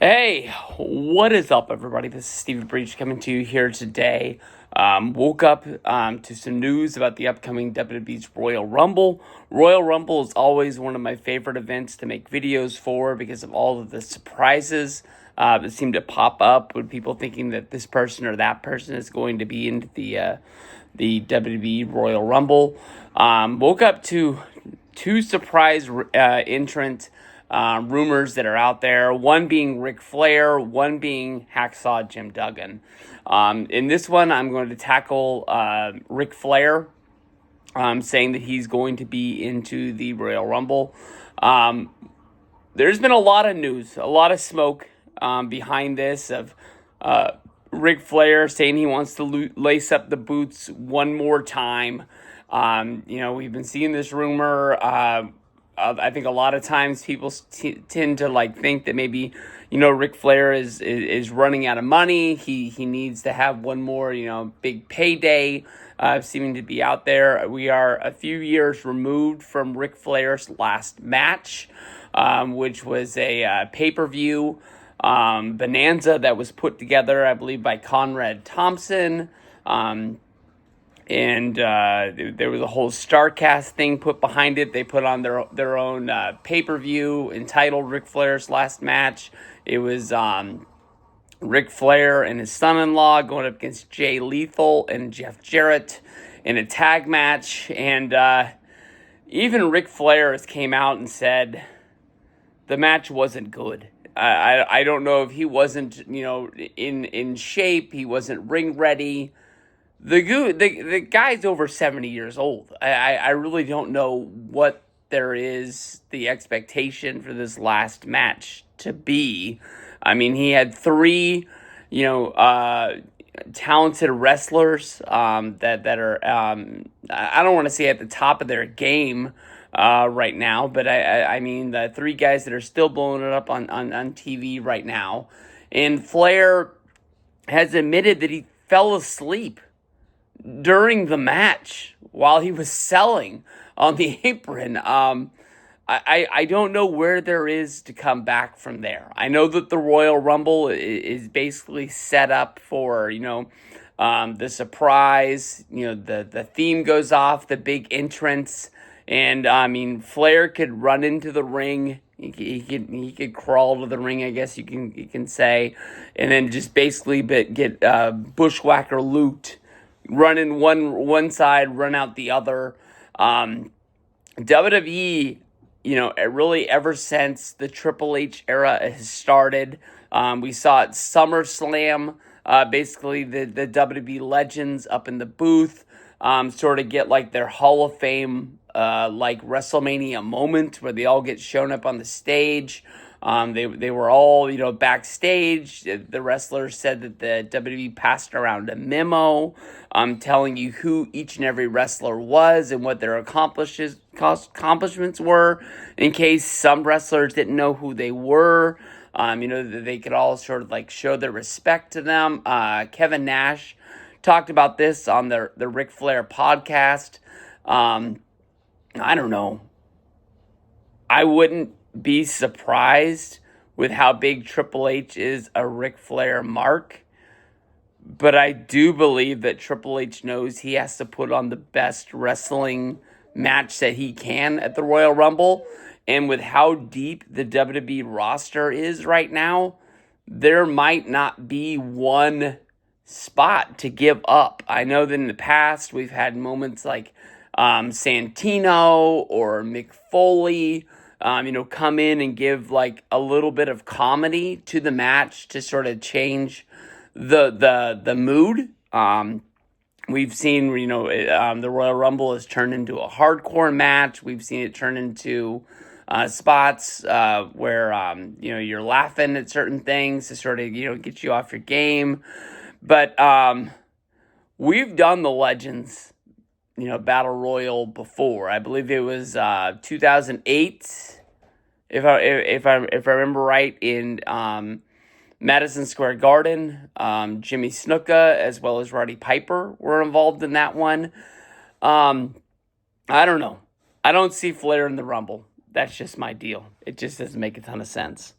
Hey, what is up, everybody? This is Stevie Breach coming to you here today. Woke up to some news about the upcoming WWE's Royal Rumble. Royal Rumble is always one of my favorite events to make videos for because of all of the surprises that seem to pop up when people thinking that this person or that person is going to be into the WWE Royal Rumble. Woke up to two surprise entrant rumors that are out there, one being Ric Flair, one being Hacksaw Jim Duggan. In this one, I'm going to tackle Ric Flair, saying that he's going to be into the Royal Rumble. There's been a lot of news, a lot of smoke behind this of Ric Flair saying he wants to lace up the boots one more time. We've been seeing this rumor. I think a lot of times people tend to think that maybe, Ric Flair is running out of money. He needs to have one more, big payday, seeming to be out there. We are a few years removed from Ric Flair's last match, which was a pay-per-view bonanza that was put together, I believe, by Conrad Thompson. And there was a whole StarCast thing put behind it. They put on their own pay-per-view entitled Ric Flair's Last Match. It was Ric Flair and his son-in-law going up against Jay Lethal and Jeff Jarrett in a tag match. And even Ric Flair came out and said the match wasn't good. I don't know if he wasn't, in shape. He wasn't ring ready. The guy's over 70 years old. I really don't know what there is the expectation for this last match to be. I mean, he had three, talented wrestlers that are, I don't want to say at the top of their game right now, but I mean the three guys that are still blowing it up on TV right now. And Flair has admitted that he fell asleep during the match while he was selling on the apron. I don't know where there is to come back from there. I know that the Royal Rumble is basically set up for, the surprise, the theme goes off, the big entrance. And I mean, Flair could run into the ring. He could crawl to the ring, I guess you can say, and then just basically get bushwhacker looped. Run in one side, run out the other. WWE, really ever since the Triple H era has started, we saw at SummerSlam, basically the WWE legends up in the booth, sort of get their Hall of Fame, WrestleMania moment where they all get shown up on the stage. They were all, backstage. The wrestlers said that the WWE passed around a memo telling you who each and every wrestler was and what their accomplishments were, in case some wrestlers didn't know who they were. They could all sort of show their respect to them. Kevin Nash talked about this on the Ric Flair podcast. I don't know. I wouldn't be surprised with how big Triple H is a Ric Flair mark, but I do believe that Triple H knows he has to put on the best wrestling match that he can at the Royal Rumble, and with how deep the WWE roster is right now, there might not be one spot to give up. I know that in the past we've had moments like Santino or Mick Foley, come in and give a little bit of comedy to the match to sort of change the mood. We've seen, the Royal Rumble has turned into a hardcore match. We've seen it turn into spots where, you're laughing at certain things to sort of, get you off your game. But we've done the Legends, Battle Royal before. I believe it was 2008, if I remember right, in Madison Square Garden. Jimmy Snuka as well as Roddy Piper were involved in that one. I don't know. I don't see Flair in the Rumble. That's just my deal. It just doesn't make a ton of sense.